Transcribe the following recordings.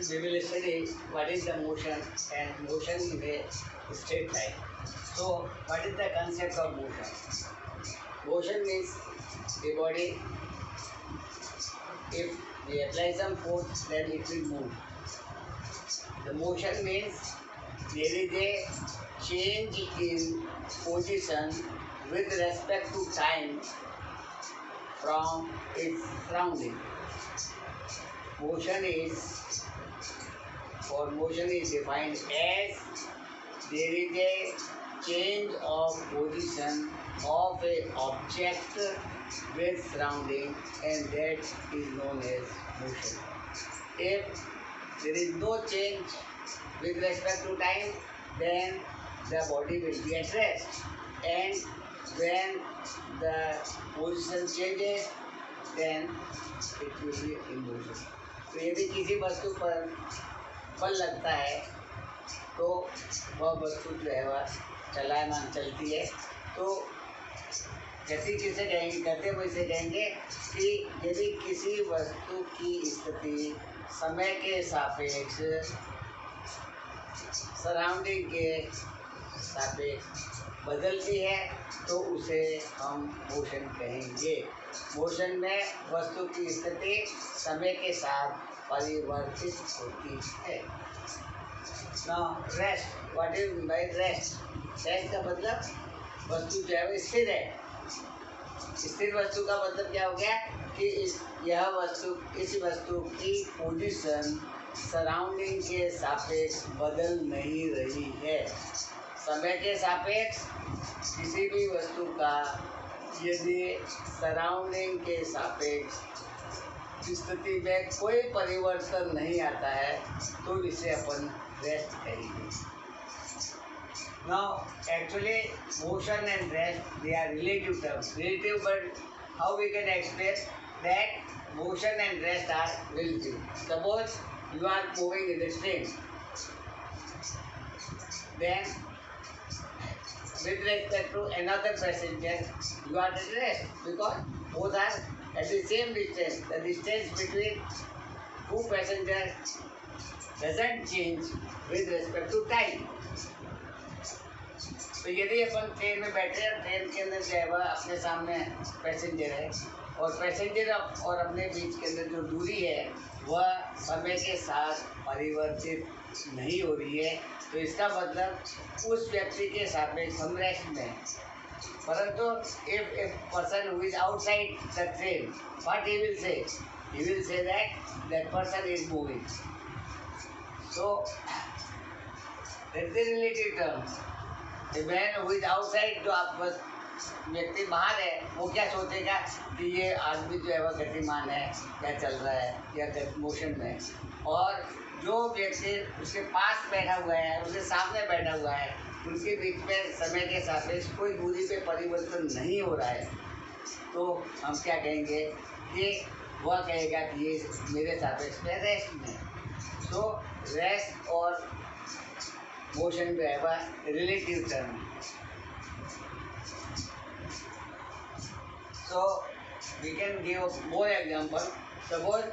we will study what is the motion and motion in a straight line. So, what is the concept of motion? Motion means the body, if we apply some force, then it will move. The motion means there is a change in position with respect to time from its surrounding. Motion is defined as there is a change of position of a object with surrounding, and that is known as motion. If there is no change with respect to time, then the body will be at rest, and when the position changes, then it will be in motion. तो यदि किसी वस्तु पर बल लगता है तो वह वस्तु जो है वह चलायमान चलती है। तो गति किसे कहेंगे? गति वैसे कहेंगे कि यदि किसी वस्तु की स्थिति समय के सापेक्ष, सराउंडिंग के सापेक्ष बदलती है तो उसे हम मोशन कहेंगे। मोशन में वस्तु की स्थिति समय के साथ परिवर्तित होती है। Now rest, what is by rest? Rest का मतलब वस्तु जो है वो स्थिर है। स्थिर वस्तु का मतलब क्या हो गया कि इस वस्तु की पोजीशन सराउंडिंग के सापेक्ष बदल नहीं रही है। समय के सापेक्ष किसी भी वस्तु का यदि सराउंडिंग के सापेक्ष स्थिति में कोई परिवर्तन नहीं आता है तो इसे अपन रेस्ट कहेंगे। Now, actually, motion and rest, they are relative terms. Relative, but how we can explain that motion and rest are relative. Suppose you are moving in the train, then with respect to another passenger, you are at rest because both are at the same distance. The distance between two passengers doesn't change with respect to time. तो यदि अपन train में बैठे हैं, train के अंदर जो है वह अपने सामने पैसेंजर है और पैसेंजर और अपने बीच के अंदर जो दूरी है वह समय के साथ परिवर्तित नहीं हो रही है, तो इसका मतलब उस व्यक्ति के सापेक्ष हम रेस्ट में हैं। परंतु if a person who is outside the train, what he will say? He will say that that person is moving. So that's the relative term. The man who is outside, जो आप बस व्यक्ति बाहर है, वो क्या सोचेगा कि ये आदमी जो है वह गतिमान है, क्या चल रहा है या मोशन में, और जो व्यक्ति उसके पास बैठा हुआ है, उसके सामने बैठा हुआ है, उनके बीच में समय के सापेक्ष कोई दूरी पे परिवर्तन नहीं हो रहा है, तो हम क्या कहेंगे कि वह कहेगा कि ये मेरे सापेक्ष में रेस्ट में। तो रेस्ट और मोशन जो है वह रिलेटिव टर्म है। So we can give more example. Suppose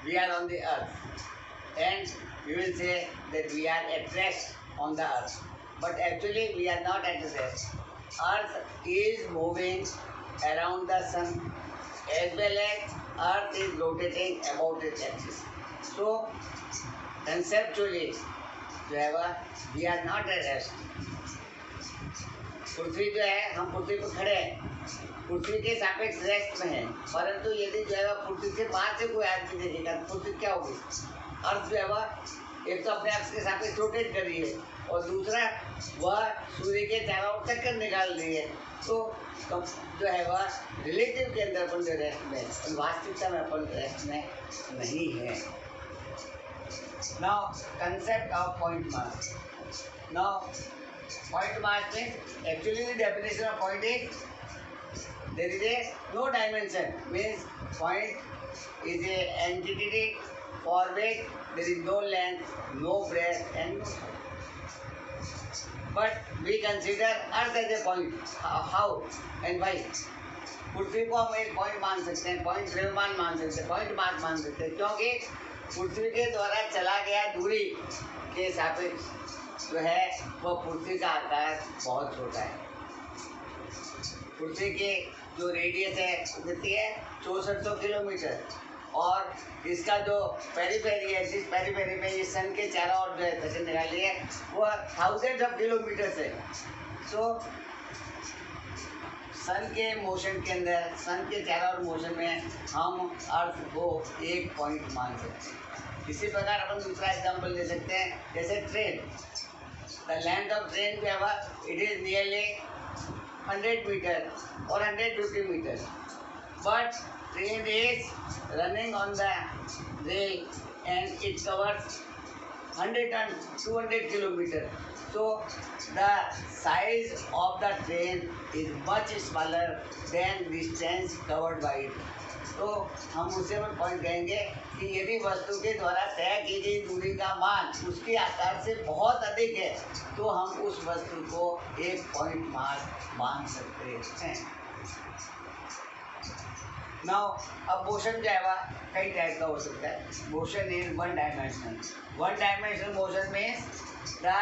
we are on the earth and we will say that we are at rest on the earth, but actually we are not at rest. Earth is moving around the sun as well as earth is rotating about its axis. So conceptually जो है वह we are not at rest. पृथ्वी जो है, हम पृथ्वी पर खड़े हैं, पृथ्वी के सापेक्ष रेस्ट में है, परंतु यदि जो है वह पृथ्वी से बाहर से कोई आदमी देखेगा तो पृथ्वी क्या होगी? अर्थ जो है वह एक तो अपने आप के सापेक्ष रोटेट कर रही है और दूसरा वह सूर्य के चारों ओर चक्कर निकाल रही है। तो जो है वह रिलेटिव के अंदर अपन जो रेस्ट में है, वास्तविकता में अपन रेस्ट में नहीं है। Now, concept of point mass. Now, point mass means, actually the definition of point is there is a no dimension, means point is a entity for which there is no length, no breadth and no height. But we consider Earth as a point. How and why? पृथ्वी को हम एक point मान सकते हैं, point द्रव्यमान मान सकते हैं, पॉइंट मास मान सकते हैं, क्योंकि पृथ्वी के द्वारा चला गया दूरी के सापेक्ष जो है वह पृथ्वी का आकार बहुत छोटा है। पृथ्वी के जो रेडियस है कितनी है, 6400 किलोमीटर, और इसका जो पेरीफेरी है, जिस पेरीफेरी में ये सन के चारों ओर जो है तस्वीर निकाली है वह थाउजेंड ऑफ किलोमीटर है। सो सन के मोशन के अंदर, सन के चारों ओर मोशन में हम अर्थ को एक पॉइंट मान सकते हैं। इसी प्रकार अपन दूसरा एग्जाम्पल ले सकते हैं, जैसे train. The length of train जो है इट इज नियरली 100 मीटर और 150 metre, but train is running on the rail and it covers 100 and 200 kilometers. So the size of the train is much smaller than distance covered by it. तो हम उसे पर point कहेंगे कि यदि वस्तु के द्वारा तय की गई दूरी का मान उसके आकार से बहुत अधिक है तो हम उस वस्तु को एक पॉइंट मास मान सकते हैं। नाउ अब मोशन जो है वह कई टाइप का हो सकता है। Motion in one dimensional. One dimensional motion means the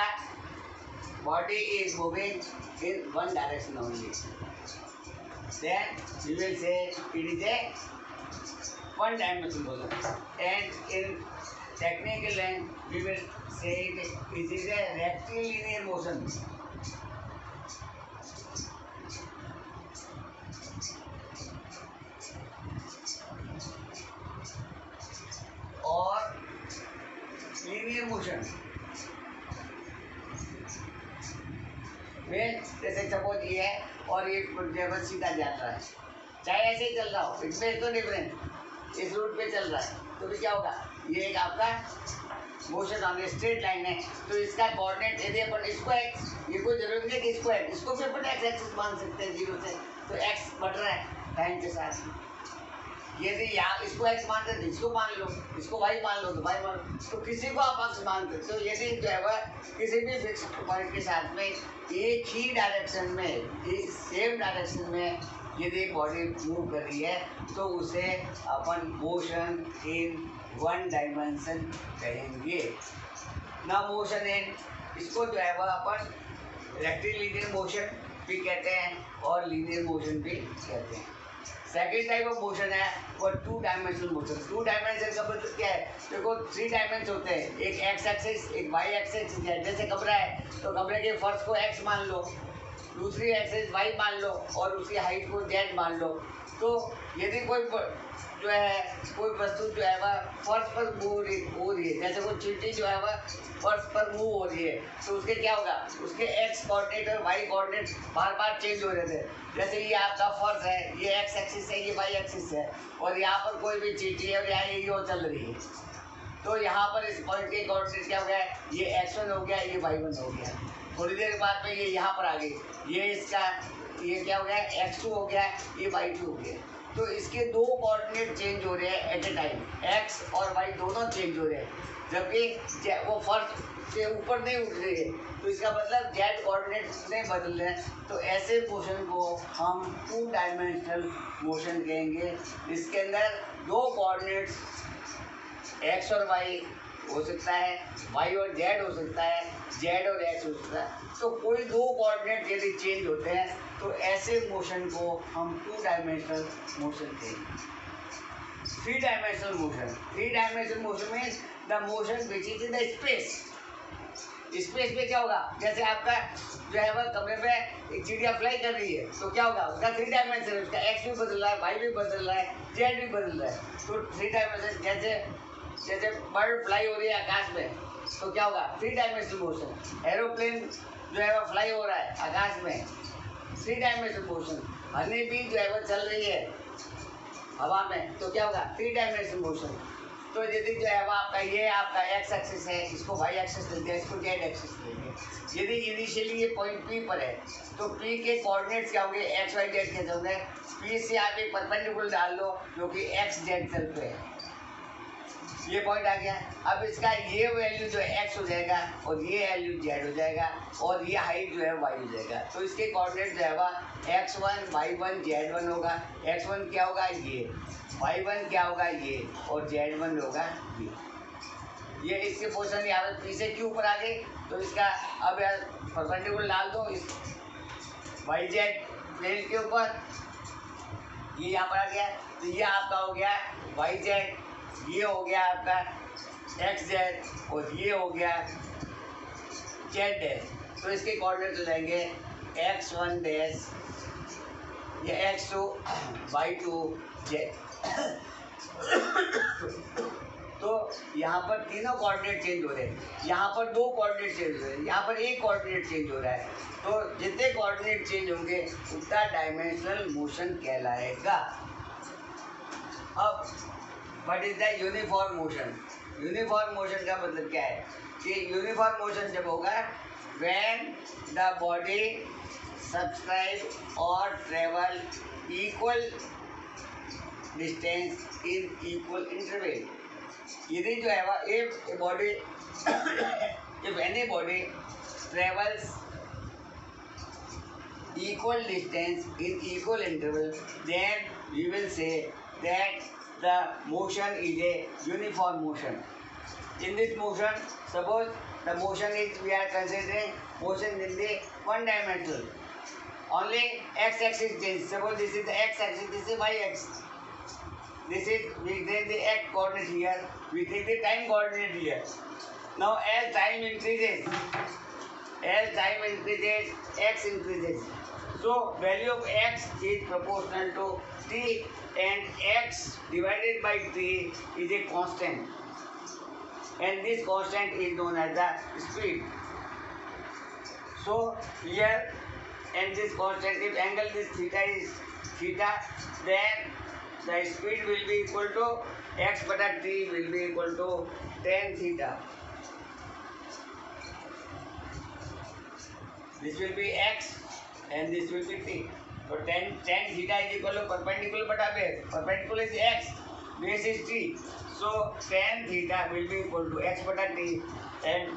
body is moving in one direction only, then we will say it is a one dimensional motion, and in technical language we will say it is a rectilinear motion. और linear motion में जैसे suppose ये है और ये table सीधा जा रहा है, चाहे ऐसे ही चल रहा हो, इसमें तो डिफरेंट इस रूट पे चल रहा है तो भी क्या होगा, ये एक आपका मोशन ऑन स्ट्रेट लाइन है। तो इसका कोऑर्डिनेट यदि अपन इसको एक्स, ये कोई जरूरत नहीं कि इसको एक्स, इसको भी अपन एक्स एक्सिस मान सकते हैं 0 से, तो एक्स बढ़ रहा है टाइम के साथ। यदि यहाँ इसको एक्स मानते तो इसको मान लो, इसको वाई मान लो तो वाई मान लो, तो किसी को आप अक्ष मानते हो। तो यदि जो है वह किसी भी फिक्स पॉइंट के साथ में एक ही डायरेक्शन में, एक सेम डायरेक्शन में यदि बॉडी मूव कर रही है तो उसे अपन मोशन इन वन डायमेंशन कहेंगे। ना मोशन इन, इसको जो है वह अपन रेक्टिलिनियर मोशन भी कहते हैं और लीनियर मोशन भी कहते हैं। सेकेंड टाइप ऑफ मोशन है वो two dimensional motion. Two dimension का मतलब क्या है, देखो 3 डायमेंशन होते हैं, एक एक्स एक्सिस, एक वाई एक्सिस है। जैसे कमरा है तो कमरे के फर्श को एक्स मान लो, दूसरी एक्सिस वाई मान लो और उसकी हाइट को जेड मान लो। तो यदि कोई जो है कोई वस्तु जो है वह फर्श पर मूव हो रही है, जैसे कोई चींटी जो है वह फर्श पर मूव हो रही है, तो उसके क्या होगा, उसके एक्स कोऑर्डिनेट और वाई कोऑर्डिनेट बार बार चेंज हो रहे थे। जैसे ये आपका फर्श है, ये एक्स एक्सिस है, ये वाई एक्सिस है, और यहाँ पर कोई भी चींटी है और यहाँ ये चल रही है, तो यहाँ पर इस पॉइंट के कोऑर्डिनेट क्या हो गया, ये x1 हो गया, ये y1 हो गया। थोड़ी देर बाद में ये यहाँ पर आ गई, ये इसका ये क्या हो गया, x2 हो गया, ये y2 हो गया। तो इसके 2 कोऑर्डिनेट चेंज हो रहे हैं एट ए टाइम, x और y दोनों चेंज हो रहे हैं, जबकि वो फर्श से ऊपर नहीं उठ रही है, तो इसका मतलब जेड कोऑर्डिनेट नहीं बदल रहे हैं। तो ऐसे मोशन को हम 2 डायमेंशनल मोशन कहेंगे। इसके अंदर 2 कोऑर्डिनेट्स एक्स और वाई हो सकता है, वाई और जेड हो सकता है, जेड और एक्स हो सकता है। तो कोई 2 कोऑर्डिनेट यदि चेंज होते हैं तो ऐसे मोशन को हम 2 डायमेंशनल मोशन कहेंगे। 3 dimensional motion, 3 dimensional motion means the motion which is in the space. Space में क्या होगा, जैसे आपका जो है वह कमरे में एक चिड़िया फ्लाई कर रही है, तो क्या होगा, उसका 3 डायमेंशन है, उसका एक्स भी बदल रहा है, वाई भी बदल रहा है, जेड भी बदल रहा है। तो 3 डायमेंशन, जैसे बर्ड फ्लाई हो रही है आकाश में, तो क्या होगा, 3 डायमेंशनल मोशन। एरोप्लेन जो है वह फ्लाई हो रहा है आकाश में, 3 डायमेंशनल मोशन। हनी भी जो है वह चल रही है हवा में, तो क्या होगा, 3 डायमेंशनल मोशन। तो यदि जो है वह आपका एक्स एक्सिस है, इसको वाई एक्सिस ले लिया, इसको जेड एक्सिस ले लिया। यदि इनिशियली ये पॉइंट पी पर है तो पी के कोऑर्डिनेट्स क्या होंगे, एक्स वाई जेड के होंगे। पी से आप एक परपेंडिकुलर डाल लो जो कि एक्स जेड तल पे है, ये पॉइंट आ गया। अब इसका ये वैल्यू जो है x हो जाएगा और ये वैल्यू z हो जाएगा और ये हाइट जो है y हो जाएगा। तो इसके कोऑर्डिनेट जो है वह x1 y1 z1 होगा। x1 क्या होगा ये, y1 क्या होगा ये और z1 होगा ये इसके पोजीशन यहाँ पर पी से क्यू ऊपर आ गई। तो इसका अब यार परपेंडिकुलर डाल दो इस वाई जेड प्लेन के ऊपर, ये यहाँ पर आ गया। तो ये आपका हो गया वाई जेड, ये हो गया आपका एक्स जेड और ये हो गया जेड डैश। तो इसके कोऑर्डिनेट हो जाएंगे x1 डैश, ये x2 y2 जेड। तो यहाँ पर तीनों कोऑर्डिनेट चेंज हो रहे हैं, यहाँ पर दो कोऑर्डिनेट चेंज हो रहे हैं, यहाँ पर एक कोऑर्डिनेट चेंज हो रहा है। तो जितने कोऑर्डिनेट चेंज होंगे उतना डायमेंशनल मोशन कहलाएगा। अब what is the uniform motion? Uniform motion का मतलब क्या है कि यूनिफॉर्म मोशन जब होगा व्हेन द बॉडी सब्सक्राइब और travel equal distance in equal interval. यदि जो है वह if body if any body travels equal distance in equal interval, then we will say that the motion is a uniform motion. In this motion, suppose the motion is, we are considering motion in the one dimensional, only x-axis change. Suppose this is the x-axis, this is y-axis. This is, we take the x coordinate here, we take the time coordinate here. Now as time increases, x increases. So value of x is proportional to t, and x divided by t is a constant, and this constant is known as the speed. So here, and this constant, if angle this theta is theta, then the speed will be equal to x bata t will be equal to tan theta. This will be x and this will be t. So tan theta is equal to perpendicular bata base. Perpendicular is x, base is t. So tan theta will be equal to x bata t, and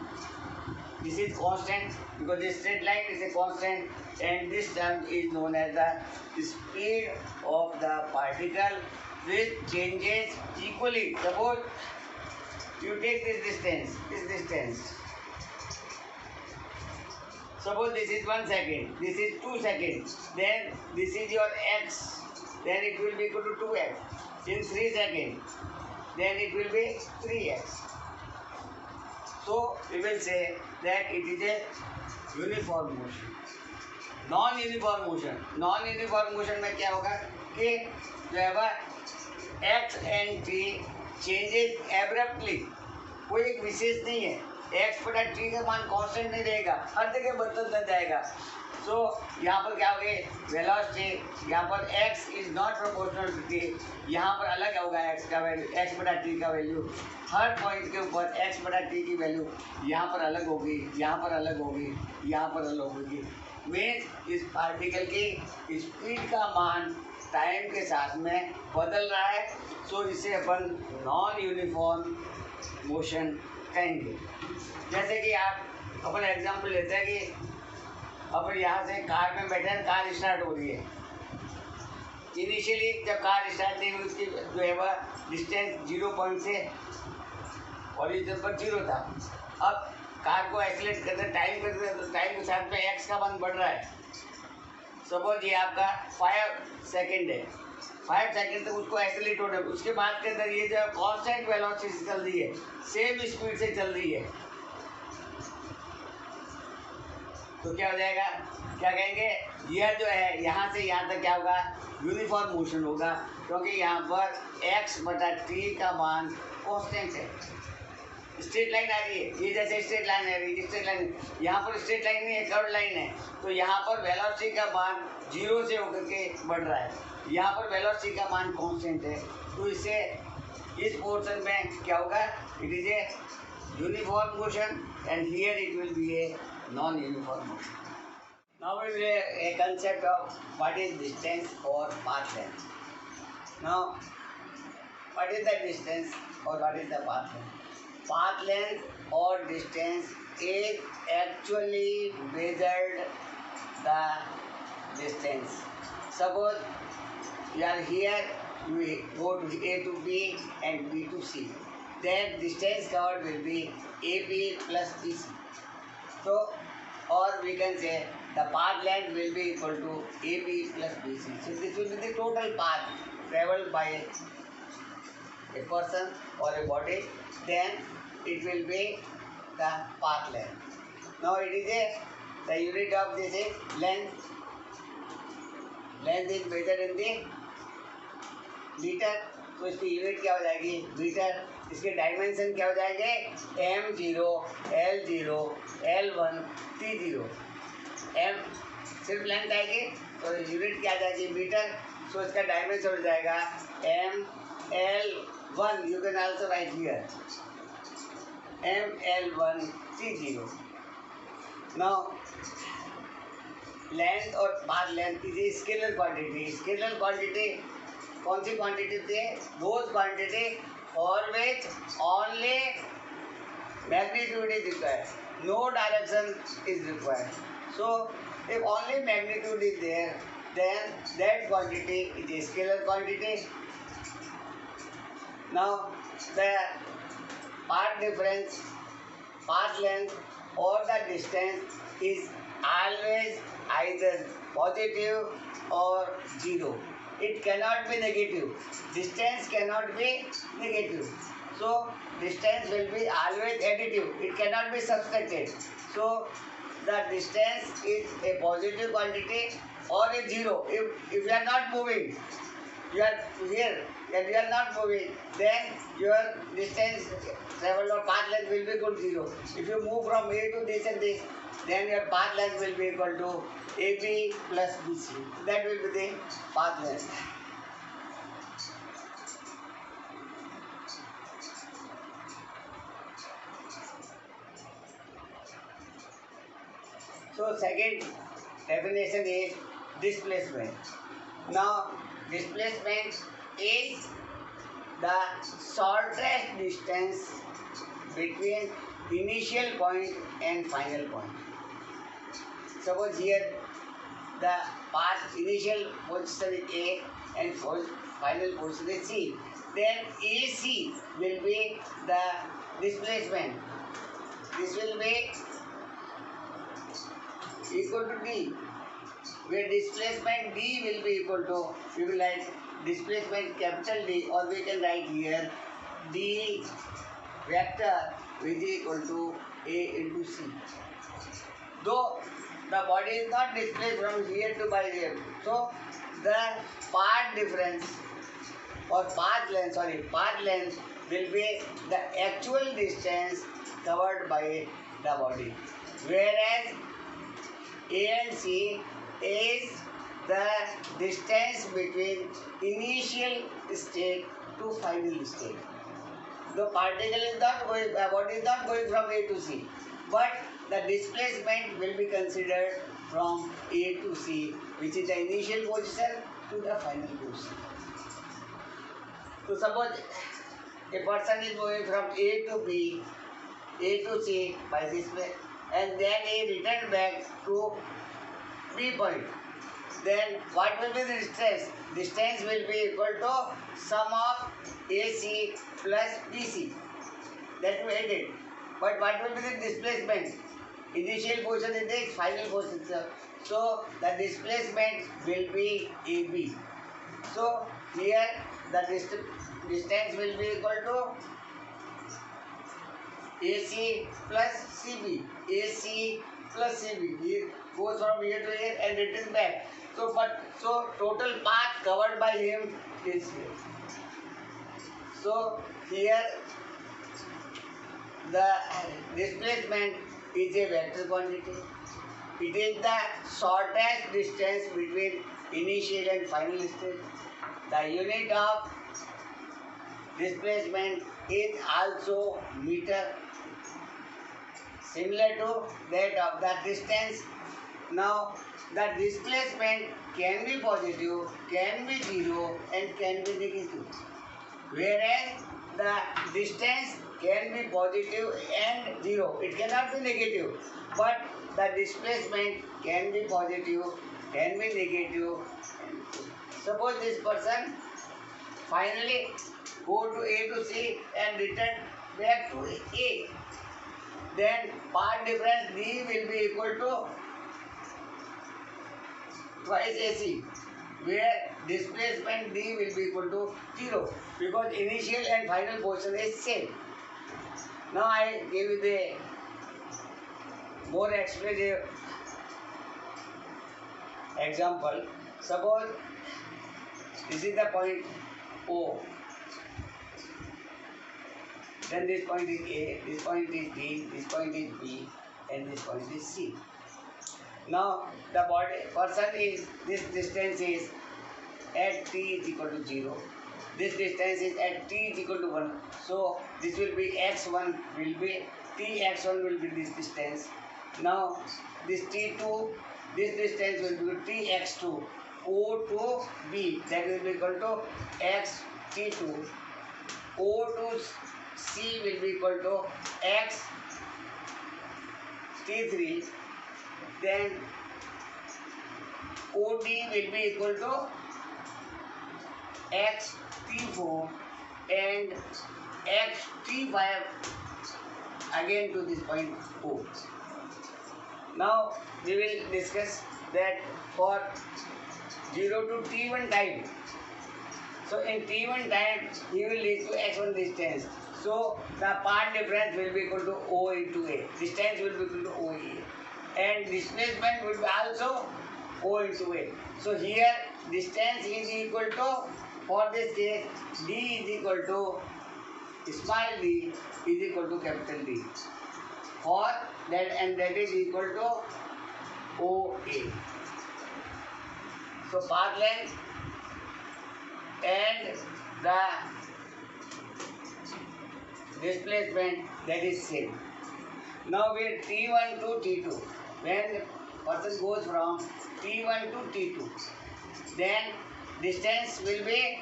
this is constant because this straight line is a constant, and this term is known as the speed of the particle, which changes equally. Suppose you take this distance. Suppose this is 1 second, this is 2 seconds, then this is your x, then it will be equal to 2x. In 3 seconds, then it will be 3x. So we will say that it is a uniform motion. Non-uniform motion में क्या होगा कि जो है वह x and t changes abruptly. कोई एक विशेष नहीं है, x बटा t का मान कांस्टेंट नहीं रहेगा, हर जगह बदलता जाएगा। तो यहाँ पर क्या होगा, वेलोसिटी, यहाँ पर x is not proportional to t, यहाँ पर अलग होगा x का वैल्यू, x बटा t का वैल्यू, हर पॉइंट के ऊपर x बटा t की वैल्यू यहाँ पर अलग होगी, यहाँ पर अलग होगी, यहाँ पर अलग होगी। मीन्स इस पार्टिकल की स्पीड का मान टाइम के साथ में बदल रहा है, तो इसे अपन नॉन यूनिफॉर्म मोशन कहेंगे। जैसे कि आप अपन एग्जाम्पल लेते हैं कि अपन यहाँ से कार में बैठे हैं, कार स्टार्ट हो रही है। इनिशियली जब कार स्टार्ट नहीं हुई, उसकी जो है वह डिस्टेंस 0 पॉइंट से ओरिजिन पर 0 था। अब कार को एक्सीलरेट करते टाइम करते तो टाइम के साथ में एक्स का मान बढ़ रहा है। सपोज ये आपका 5 सेकेंड है, 5 सेकेंड तक उसको एक्सीलरेट हो रहा है, उसके बाद के अंदर ये जो कांस्टेंट वेलोसिटी से चल रही है, सेम स्पीड से चल रही है, तो क्या हो जाएगा, क्या कहेंगे, यह जो है यहाँ से यहाँ तक क्या होगा, यूनिफॉर्म मोशन होगा, क्योंकि यहाँ पर x बटा t का मान कांस्टेंट है। स्ट्रेट लाइन आ रही है, ये जैसे स्ट्रेट लाइन आ रही है, स्ट्रेट लाइन, यहाँ पर स्ट्रेट लाइन नहीं है, कर्व लाइन है, तो यहाँ पर वेलोसिटी का मान 0 से होकर के बढ़ रहा है, यहाँ पर वेलोसिटी का मान कांस्टेंट है, तो इसे इस पोर्शन में क्या होगा, it is a uniform motion and here it will be a non uniform motion. Now we will a concept of what is distance or path length. Now what is the distance or what is the path length? Path length or distance is actually measured the distance. Suppose you are here, you go to A to B and B to C. Then distance covered will be AB plus BC. So, or we can say the path length will be equal to AB plus BC. So this will be the total path traveled by a person or a body. Then it will be the path length. Now it is the unit of this is length. Length is measured in the metre. तो इसकी unit क्या हो जाएगी? Metre. इसके dimension क्या हो जाएंगे? M0, L0, L1, T0. M सिर्फ लेंथ आएगी तो यूनिट क्या आ जाएगी? मीटर. तो इसका डायमेंशन हो जाएगा ML1. You can also write here ML1 T0. Now length और path length is scalar quantity. Scalar quantity कौन सी क्वांटिटी थी? Those quantity for which only magnitude is required, no direction is required. So if only magnitude is there then that quantity is a scalar quantity. Now the path difference, path length or the distance is always either positive or zero. It cannot be negative. Distance cannot be negative. So distance will be always additive. It cannot be subtracted. So the distance is a positive quantity or a zero. If you are not moving, you are here and you are not moving, then your distance travel or path length will be equal to zero. If you move from A to this and this, then your path length will be equal to AB plus BC. That will be the path length. So second definition is displacement. Now displacement is the shortest distance between initial point and final point. Suppose here the path initial position is A and final position is C. Then AC will be the displacement. This will be equal to D, where displacement D will be equal to, we will write displacement capital D, or we can write here D vector is equal to A into C. Though the body is not displaced from here to by here, so the path difference or path length will be the actual distance covered by the body, whereas A and C is the distance between initial state to final state. The particle is not going, body is not going from A to C, but the displacement will be considered from A to C, which is the initial position to the final position. So suppose a person is moving from A to B, A to C by this way, and then he returned back to B point. Then what will be the distance? Distance will be equal to sum of AC plus BC. That we added. But what will be the displacement? Initial position is this, final position. So the displacement will be AB. So here the distance will be equal to AC plus CB. AC plus CB. It goes from here to here and returns back. So total path covered by him is here. So here the displacement is a vector quantity. It is the shortest distance between initial and final state. The unit of displacement is also meter, similar to that of the distance. Now the displacement can be positive, can be zero, and can be negative. whereas the distance can be positive and zero. It cannot be negative, but the displacement can be positive, can be negative. Suppose this person finally go to A to C and return back to A, then path difference D will be equal to twice AC, where displacement D will be equal to 0 because initial and final position is same. Now I give you the more expressive example. Suppose this is the point O, then this point is A, this point is D, this point is B, and this point is C. Now the person is, this distance is at t is equal to 0. This distance is at t is equal to 1. So this will be x1 will be, tx1 will be this distance. Now this t2, this distance will be tx2. O to B, that will be equal to x t2. O to C will be equal to x t3. Then OD will be equal to x t4 and x t5 again to this point O. Now we will discuss that for 0 to t1 time. So in t1 time he will reach to x1 distance. So the path difference will be equal to O into A. Distance will be equal to OA. And displacement will be also O into A. So here distance is equal to, for this case, D is equal to small d is equal to capital D. For that, and that is equal to OA. So path length and the displacement, that is same. Now we are T1 to T2. When the person goes from T1 to T2, then distance will be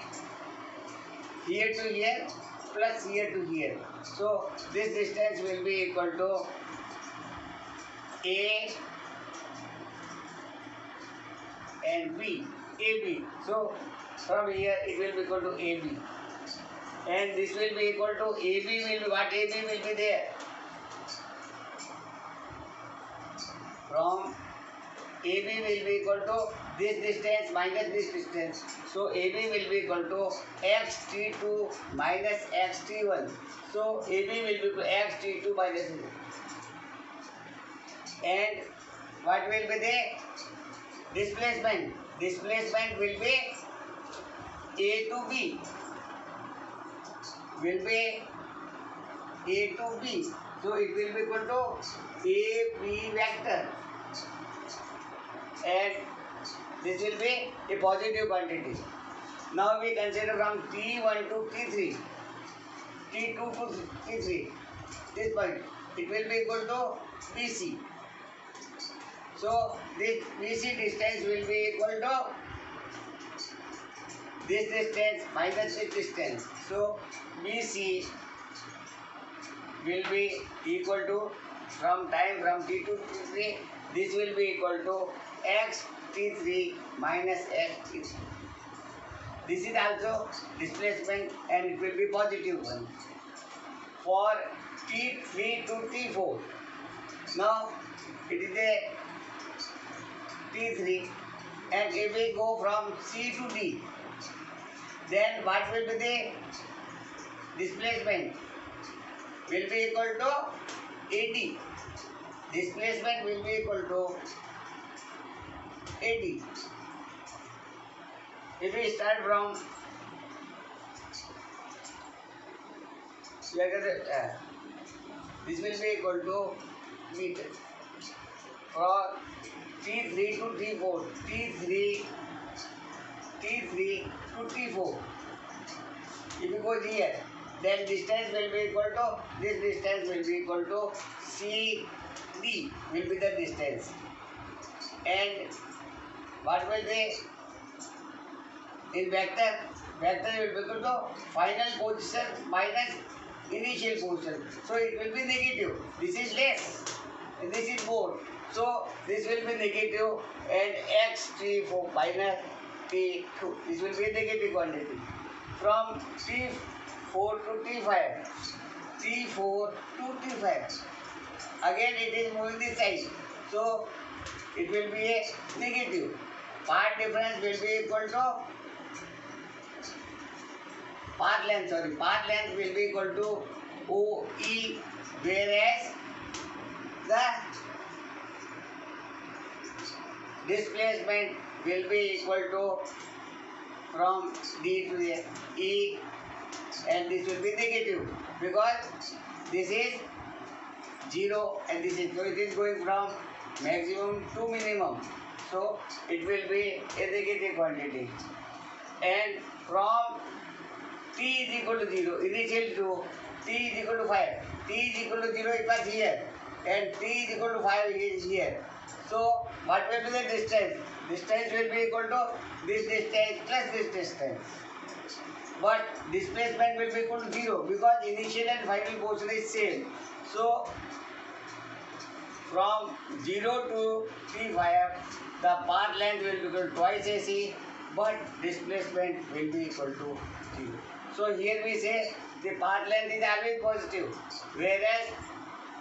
here to here plus here to here. So this distance will be equal to A and B, AB. So from here it will be equal to AB. And this will be equal to AB will be what? AB will be there. From AB will be equal to this distance minus this distance. So AB will be equal to xt2 minus xt1. So AB will be equal to xt2 minus 1. And what will be the displacement? Displacement will be A to B. Will be A to B. So it will be equal to AB vector. And this will be a positive quantity. Now we consider from T1 to T3, T2 to T3, this point, it will be equal to BC. So this BC distance will be equal to this distance minus this distance. So BC will be equal to, from time from T2 to T3, this will be equal to x T3 minus x T3. This is also displacement and it will be positive one. For T3 to T4, now it is a T3 and if we go from C to D, then what will be the displacement? Will be equal to AD. Displacement will be equal to AD. If we start from this will be equal to meter. For T3 to T4, T3 to T4. If you go here, then distance will be equal to, this distance will be equal to CD will be the distance. And what will be in vector? factor will be equal to final position minus initial position. So it will be negative. This is less and this is more. So this will be negative and x3 minus t2. This will be a negative quantity. From t4 to t5. t4 to t5. Again it is moving this side. So it will be a negative. Path difference will be equal to path length will be equal to OE, whereas the displacement will be equal to from D to E, and this will be negative because this is 0 and this is, so it is going from maximum to minimum, so it will be a negative quantity. And from t is equal to 0 initial to t is equal to 5, t is equal to 0 it was here and t is equal to 5 is here. So what will be the distance? Distance will be equal to this distance plus this distance, but displacement will be equal to 0 because initial and final portion is same. So from 0 to t5 the path length will be equal to twice AC, but displacement will be equal to 0. So here we say the path length is always positive, whereas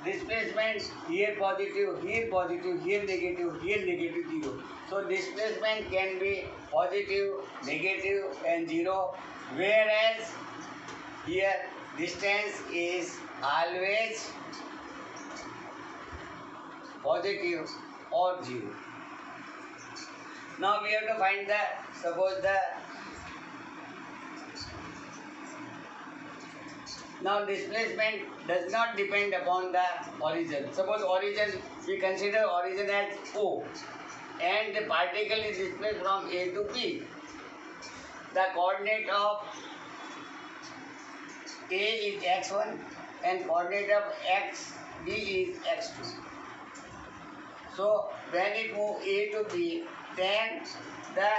displacement here positive, here negative, 0. So displacement can be positive, negative and 0, whereas here distance is always positive or 0. Now we have to find the, suppose the, now displacement does not depend upon the origin. Suppose origin, we consider origin as O and the particle is displaced from A to P. The coordinate of A is x1 and coordinate of xb is x2. So when it moves A to B, then the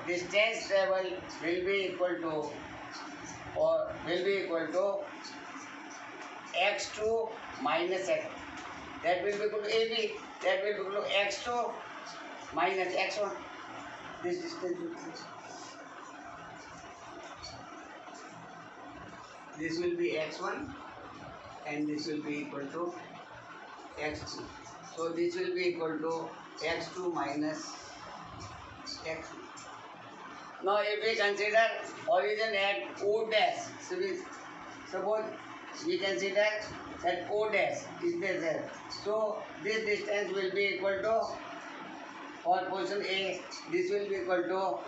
distance travel will be equal to x2 minus x. That will be equal to AB. That will be equal to x2 minus x1. This distance will be, this will be x1 and this will be equal to x2. So this will be equal to x2 minus x2. Now if we consider origin at O dash, suppose we consider that O dash is there. So this distance will be equal to, for position A, this will be equal to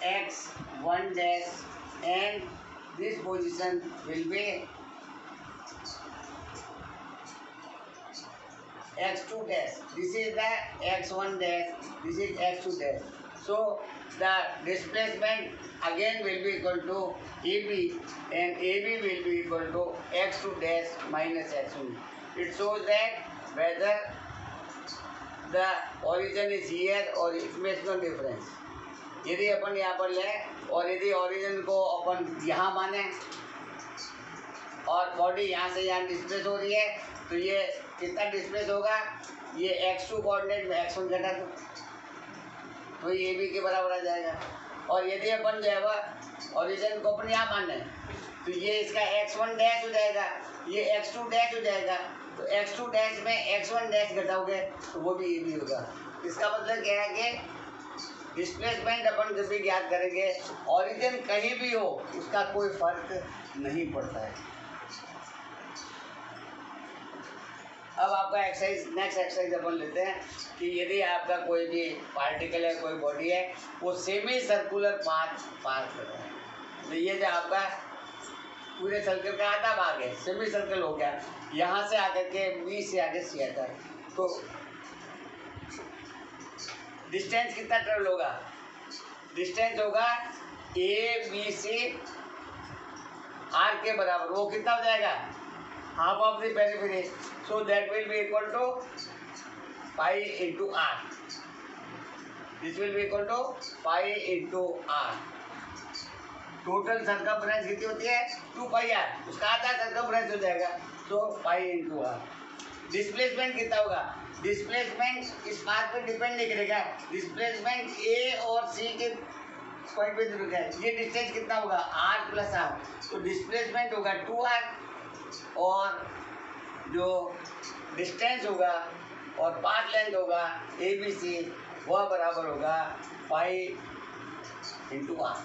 x1 dash and this position will be x2 dash. This is the x1 dash, this is x2 dash. So the displacement again will be equal to AB and AB will be equal to x2 dash minus x1. It shows that whether the origin is here or it makes no difference. यदि अपन यहाँ पर ले और यदि origin को अपन यहाँ माने और बॉडी यहाँ से यहाँ डिस्प्लेस हो रही है, तो ये कितना डिस्प्लेस होगा? ये x2 कोऑर्डिनेट में x1 घटा तो ये AB के बराबर आ जाएगा। और यदि अपन जो है वह ओरिजिन को अपन यहाँ मान लें तो ये इसका x1 डैश हो जाएगा, ये x2 डैश हो जाएगा। तो x2 डैश में x1 डैश घटाओगे तो वो भी AB होगा। इसका मतलब क्या है कि डिस्प्लेसमेंट अपन जब भी ज्ञात करेंगे ओरिजिन कहीं भी हो उसका कोई फर्क नहीं पड़ता है। अब आपका एक्सरसाइज, नेक्स्ट एक्सरसाइज अपन लेते हैं कि यदि आपका कोई भी पार्टिकल है, कोई बॉडी है, वो सेमी सर्कुलर पाथ पार कर रहा है, तो ये जो आपका पूरे सर्कल का आधा भाग है, सेमी सर्कल हो गया, यहाँ से आकर के बी से आगे सी आता है, तो डिस्टेंस कितना ट्रेवल होगा? डिस्टेंस होगा ए बी से आर के बराबर। वो कितना हो जाएगा? Half of the periphery, so that will be equal to pi into r. This will be equal to pi into r. Total circumference कितनी होती है 2 पाई आर, उसका आधा सर्कमफ्रेंस हो जाएगा, तो पाई इंटू आर। डिस्प्लेसमेंट कितना होगा, डिस्प्लेसमेंट इस बात पर डिपेंड नहीं करेगा, डिस्प्लेसमेंट ए और सी के पॉइंट पे डिपेंड करेगा। ये डिस्टेंस कितना होगा आर प्लस आर, तो डिस्प्लेसमेंट होगा 2r और जो डिस्टेंस होगा और पाथ लेंथ होगा ए बी सी वह बराबर होगा पाई इंटू आर।